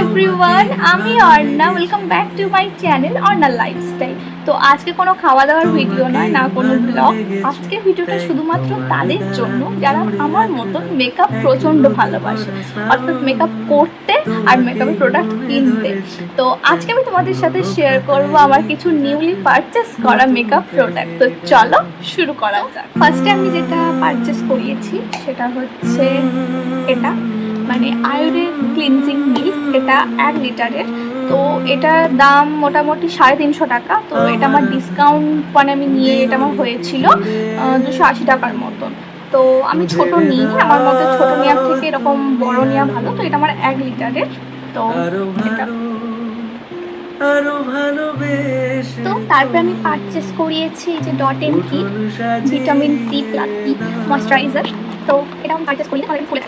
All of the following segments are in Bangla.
এভরিওয়ান, আমি Arna. Welcome back to my channel Arna lifestyle. তো আজকে কোনো খাওয়া দাওয়ার ভিডিও নয়, না কোনো ব্লগ। আজকের ভিডিওটা শুধুমাত্র তাদের জন্য যারা আমার মতন মেকআপ প্রচণ্ড ভালোবাসে, অর্থাৎ মেকআপ করতে আর মেকআপের প্রোডাক্ট কিনতে। তো আজকে আমি তোমাদের সাথে শেয়ার করব আমার কিছু নিউলি পারচেস করা মেকআপ প্রোডাক্ট। তো চলো শুরু করা যাক। ফার্স্টে আমি যেটা পারচেস করিয়েছি সেটা হচ্ছে এটা, মানে আয়ুরের ক্লিনজিং মিল্ক। এটা 1 লিটারের। তো এটার দাম মোটামুটি 350 টাকা। তো এটা আমার ডিসকাউন্ট মানে আমি নিয়ে এটা আমার হয়েছিল 280 টাকার মতন। তো আমি ছোট নিই, আমার মতে ছোট নেওয়ার থেকে এরকম বড় নেওয়া ভালো। তো এটা আমার 1 লিটারের। তো এটা তো তারপরে আমি পারচেস করিয়েছি যে ডট এন কি vitamin C plus E moisturiser. তো এটা আমি পারচেস করি, আমি খুলে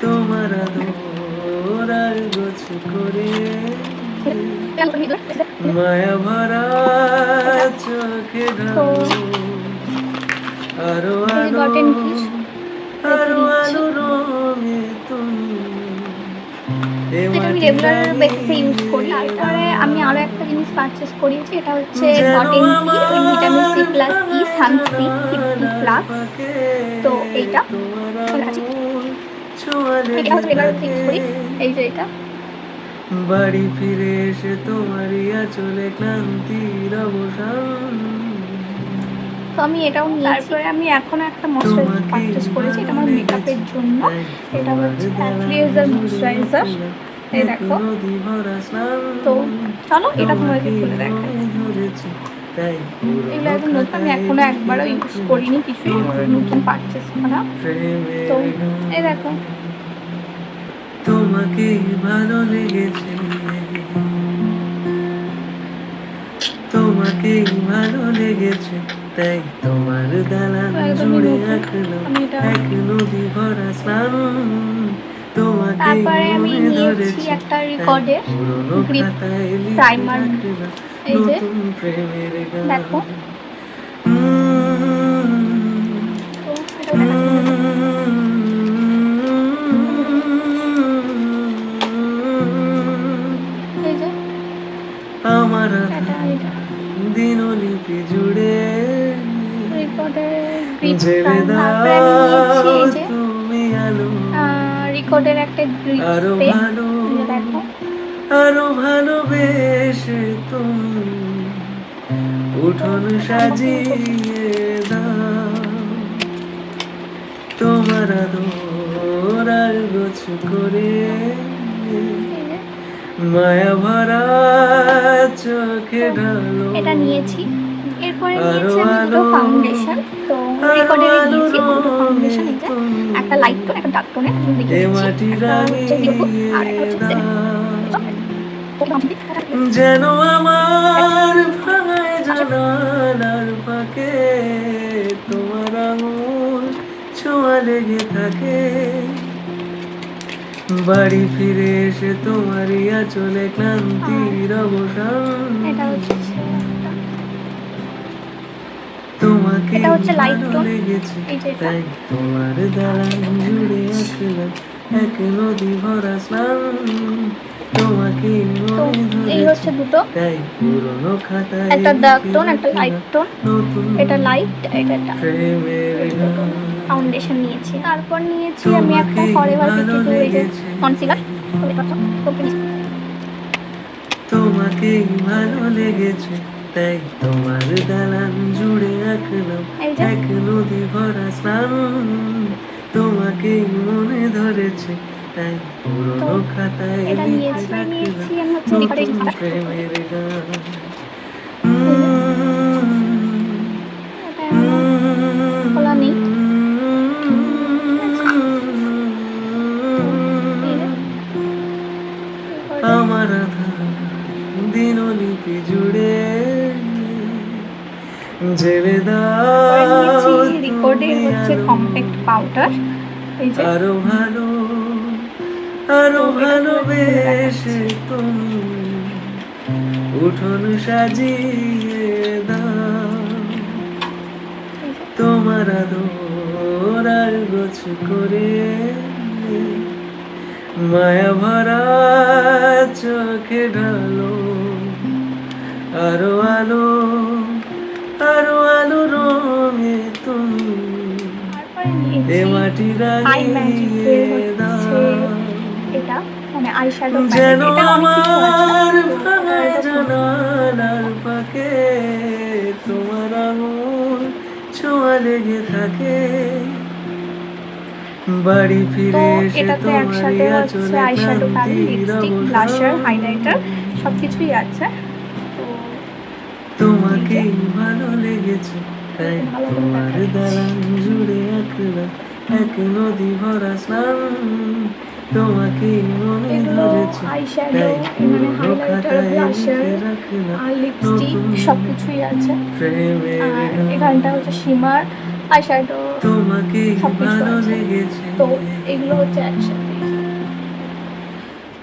মায়া ভরা চোখে আরো আলো আরো আলো রঙে তুমি। এটা আমি রেগুলার বেসিসে ইউজ করি। তারপরে আমি আরও একটা জিনিস পারচেস করিয়েছি, এটা হচ্ছে ডট এন কি vitamin C plus E sunscreen 50+। তো এইটা এটা হচ্ছে রেগুলার ইউজ করি। এই যে এটা বাড়ি ফিরে এসে তোমারই আঁচলে ক্লান্তির অবসান। তো আমি এটাও নিয়েছি। তারপরে আমি এখনও একটা ময়শ্চারাইজার পারচেস করেছি, এটা আমার মেকআপের জন্য। এটা হচ্ছে অ্যাক্লিয়েজার ময়শ্চারাইজার। এই দেখো। তো চলো এটা তোমাকে খুলে দেখাই। এগুলো একদম নতুন, আমি এখনো একবারও ইউজ করিনি কিছুই, নতুন পারচেস করা। তো এই দেখো, তোমাকে ভালো লেগেছে, তোমাকে ভালো লেগেছে, তাই তোমার দালান জুড়ে আঁকলাম এক নদী ভরা স্নান। তারপরে আমি নিয়েছি একটা রিকর্ডের গ্রিপ প্রাইমার। এই যে দেখো, আমার দিনলিপি জুড়ে তুমি আলো রিকর্ডের একটা আরো ভালো আরো ভালোবেসে তুমি উঠোন সাজিয়ে দাও। তোমার আদর আর গোছ করে মায়া ভরা চোখে ঢালো। এটা নিয়েছি। এরপরে নিয়েছি আমি দুটো ফাউন্ডেশন। তো রেকর্ডের নিয়েছি দুটো ফাউন্ডেশন। এই যে একটা লাইট টোন, একটা ডার্ক টোনে লিখেছি, একটা হচ্ছে জিরো আর একটা হচ্ছে যেন আমার ভাঙায় জানালার ফাঁকে তোমার আঙুল ছোঁয়া লেগে থাকে। বাড়ি ফিরে এসে তোমারই আঁচলে ক্লান্তির অবসান। তোমাকে ভালো লেগেছে, তাই তোমার দালান জুড়ে আঁকলাম এক নদী ভরা স্নান। তোমাকে এই হচ্ছে দুটো, তাই পুরনো খাতায় একটা ডার্ক টোন একটা লাইট টোন। এটা লাইট, এটা ফাউন্ডেশন নিয়েছি। তারপর নিয়েছি আমি একটা ফরএভার 52 এই যে কনসিলার। তোমাকে ভালো লেগেছে, তাই তোমার দালান জুড়ে আঁকলাম এক নদী ভরা স্নান। তোমাকে মনে ধরেছে, তাই পুরনো খাতায় লিখে রাখলাম নতুন প্রেমের গান। আমার দিনলিপি জুড়ে জেলে দাও রেকর্ডের হচ্ছে কম্প্যাক্ট পাউডার। আরো ভালো আরো ভালোবেসে তুমি উঠোন সাজিয়ে দাও। তোমার আদর আর গোছ করে মায়া ভরা চোখ চোখে ঢালো, আরো আলো আরো আলো রঙে তুমি তারপরে এ নিয়েছি মাটি আই ম্যাজিকের হচ্ছে এটা, মানে আই শ্যাডো যেন প্যালেট। এটা অনেক কিছু আছে, আমার তো ভাঙায় এটা জানালার ফাঁকে তোমার আঙুল ছোঁয়া লেগে থাকে, বাড়ি তো ফিরে এসে এটাতে তোমারই একসাথে হচ্ছে আঁচলে আই শ্যাডো প্যালেট, ক্লান্তির লিপস্টিক, ব্লাশার, হাইলাইটার সব কিছুই আছে। তো তোমাকেই ভালো লেগেছে তাই ভালো করে তোমার দেখাচ্ছি। দালান জুড়ে আঁকলাম এক নদী ভরা স্নান, তোমাকেই মনে এগুলো ধরেছে আই শ্যাডো, তাই মানে পুরনো হাইলাইটার, খাতায় ব্লাশার লিখে রাখলাম আর লিপস্টিক নতুন সব কিছুই আছে। প্রেমের আর গান। এখানটা হচ্ছে শিমার, আই শ্যাডো, তোমাকেই সব কিছু ভালো আছে। লেগেছে, তো এগুলো হচ্ছে একসাথে।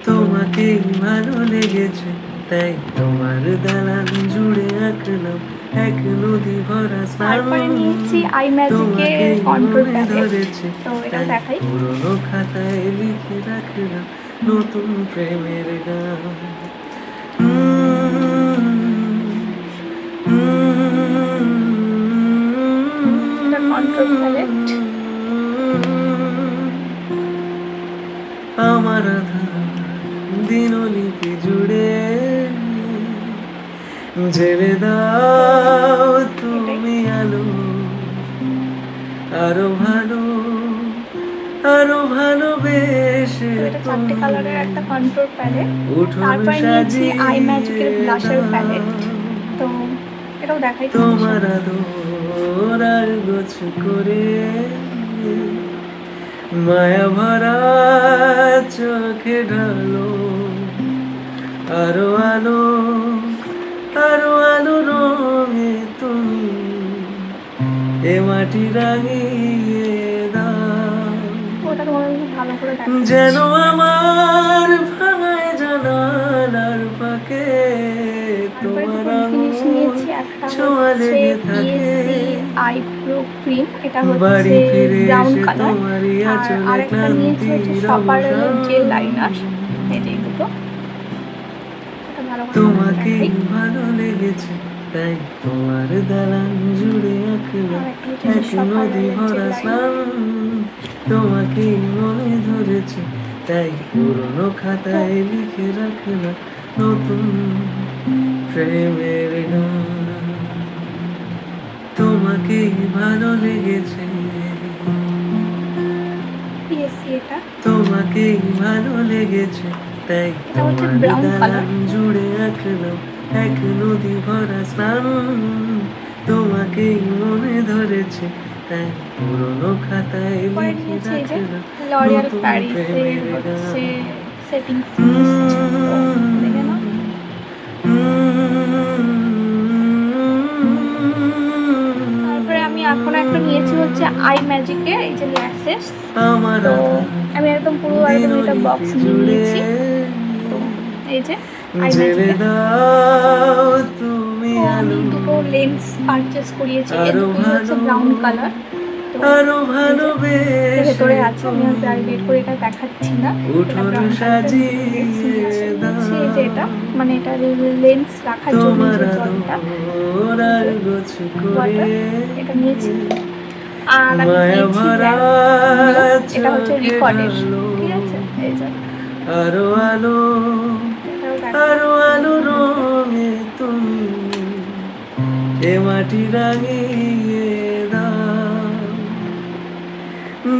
তোমাকেই ভালো লেগেছে তাই তোমার দালান জুড়ে আঁকলাম এক নদী ভরা স্নান, তারপরে নিয়েছি আই ম্যাজিকের তোমাকেই কন্ট্রোল মনে প্যালেট, ধরেছে তো এটাও তাই দেখাই। পুরনো খাতায় লিখে রাখলাম নতুন প্রেমের গান। এটা কন্ট্রোল প্যালেট। আমার আধার দিনলিপি জুড়ে জেলে দাও তুমি আলো, আরো ভালো আরো ভালোবেসে তো এটা 4টে কালারের একটা কন্ট্রোল প্যালেট। উঠোন তারপরে নিয়েছি সাজিয়ে আই ম্যাজিকের ব্লাশার প্যালেট, তো এটাও দেখাই তোমার আদর আর গোছ করে মায়া ভরা চোখে ঢালো, আরো আলো আরো আলো রঙে তুমি এ মাটি রাঙিয়ে দাও, ওটা তোমাদের ভালো করে দেখাচ্ছি। যেন আমার ভাঙায় জানালার ফাঁকে তারপরে তোমার দুটো জিনিস আঙুল নিয়েছি, একটা ছোঁয়া হচ্ছে লেগে থাকে, পিএসসি আইব্রো ক্রিম, এটা বাড়ি হচ্ছে ফিরে ব্রাউন এসে কালার। তোমারই আর আঁচলে আরেকটা নিয়েছি হচ্ছে ক্লান্তির সপারের অবসান, জেল লাইনার, এই যে এই দুটো। এটা ভালো করে তোমাকেই দেখাই। ভালো লেগেছে তাই তোমার দালান জুড়ে আঁকলাম আর একটা হচ্ছে এক নদী সপারের ভরা জেল লাইনার। স্নান, তোমাকেই মনে ধরেছে তাই পুরনো খাতায় লিখে রাখলাম নতুন প্রেমের গান। তোমাকেই ভালো লেগেছে, পিএসসি এটা। তোমাকেই ভালো লেগেছে তাই এটা হচ্ছে তোমার ব্রাউন কালার। দালান জুড়ে আঁকলাম এক নদী ভরা স্নান, তোমাকেই মনে ধরেছে তাই পুরনো খাতায় পরে লিখে নিয়েছি এই যে রাখলাম লরিয়াল নতুন প্যারিসের প্রেমের হচ্ছে গান। সেটিং মিস্ট, তো দেখে নাও। তারপরে আমি এখন একটা নিয়েছি হচ্ছে আই ম্যাজিকের এই যে ল্যাশেস, আমার তো আধার আমি একদম পুরো একদম এটা বক্স নিয়ে নিয়েছি। তো এই যে আই জেলে ম্যাজিকের, দাও তুমি তো আমি আলো, দুটো লেন্স পারচেস করিয়েছি, এই আরো দুটোই হচ্ছে ভালো ব্রাউন কালার। তো আরো এই যে ভালোবেসে ভেতরে আছে, আমি আর প্রাইভেট করে এটা দেখাচ্ছি না। এটা উঠোন ব্রাউন সাজিয়ে নিয়েছি, এই যে এটা মানে এটা লেন্স রাখার জন্য তোমার যে জলটা আদর আর গোছ করে ওয়াটার, এটা নিয়েছি। আর আমি মায়া নিয়েছি ভরা এটা হচ্ছে চোখে রিকর্ডের, ঢালো, ঠিক আছে এই যে আরো আলো এটাও দেখো। আরো আলো রঙে তুমি এ মাটি রাঙিয়ে দাও,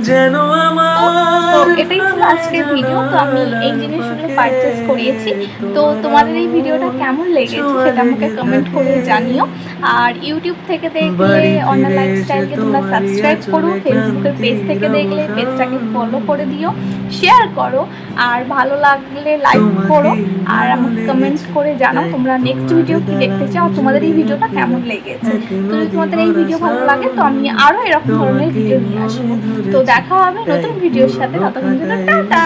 যেন তো আমার এটাই ছিল আজকের ভিডিও। তো আমি এই জিনিসগুলো পারচেস করিয়েছি। তো তোমাদের এই ভিডিওটা কেমন লেগেছে সেটা আমাকে কমেন্ট করে জানিও। আর ইউটিউব থেকে দেখলে অন্য লাইফস্টাইলকে তোমরা সাবস্ক্রাইব করো, ফেসবুকের পেজ থেকে দেখলে পেজটাকে ফলো করে দিও, শেয়ার করো, আর ভালো লাগলে লাইক করো, আর আমাকে কমেন্ট করে জানাও তোমরা নেক্সট ভিডিও কি দেখতে চাও, তোমাদের এই ভিডিওটা কেমন লেগেছে। তো যদি তোমাদের এই ভিডিও ভালো লাগে তো আমি আরও এরকম ধরনের ভিডিও নিয়ে আসবো। তো দেখা হবে নতুন ভিডিওর সাথে, ততক্ষণ জন্য টাটা।